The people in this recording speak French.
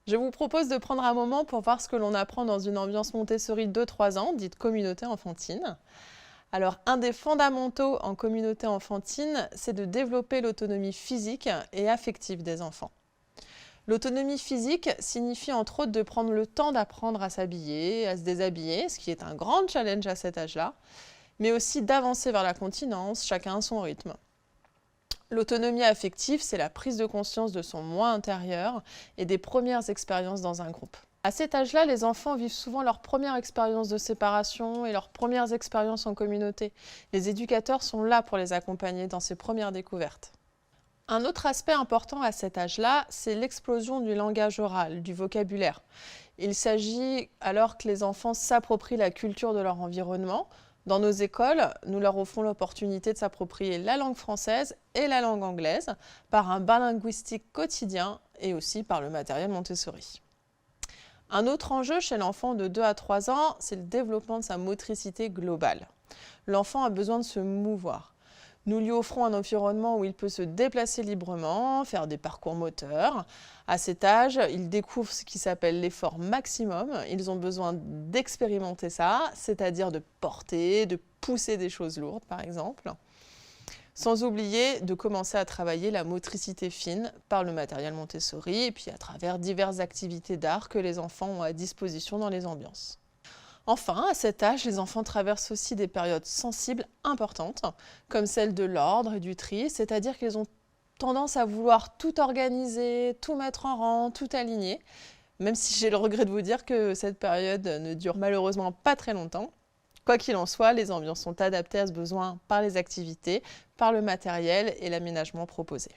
Je vous propose de prendre un moment pour voir ce que l'on apprend dans une ambiance Montessori 2-3 ans, dite communauté enfantine. Alors, un des fondamentaux en communauté enfantine, c'est de développer l'autonomie physique et affective des enfants. L'autonomie physique signifie entre autres de prendre le temps d'apprendre à s'habiller, à se déshabiller, ce qui est un grand challenge à cet âge-là, mais aussi d'avancer vers la continence, chacun à son rythme. L'autonomie affective, c'est la prise de conscience de son moi intérieur et des premières expériences dans un groupe. À cet âge-là, les enfants vivent souvent leurs premières expériences de séparation et leurs premières expériences en communauté. Les éducateurs sont là pour les accompagner dans ces premières découvertes. Un autre aspect important à cet âge-là, c'est l'explosion du langage oral, du vocabulaire. Il s'agit alors que les enfants s'approprient la culture de leur environnement. Dans nos écoles, nous leur offrons l'opportunité de s'approprier la langue française et la langue anglaise par un bain linguistique quotidien et aussi par le matériel Montessori. Un autre enjeu chez l'enfant de 2 à 3 ans, c'est le développement de sa motricité globale. L'enfant a besoin de se mouvoir. Nous lui offrons un environnement où il peut se déplacer librement, faire des parcours moteurs. À cet âge, ils découvrent ce qui s'appelle l'effort maximum. Ils ont besoin d'expérimenter ça, c'est-à-dire de porter, de pousser des choses lourdes, par exemple. Sans oublier de commencer à travailler la motricité fine par le matériel Montessori et puis à travers diverses activités d'art que les enfants ont à disposition dans les ambiances. Enfin, à cet âge, les enfants traversent aussi des périodes sensibles importantes, comme celle de l'ordre et du tri, c'est-à-dire qu'ils ont tendance à vouloir tout organiser, tout mettre en rang, tout aligner, même si j'ai le regret de vous dire que cette période ne dure malheureusement pas très longtemps. Quoi qu'il en soit, les ambiances sont adaptées à ce besoin par les activités, par le matériel et l'aménagement proposé.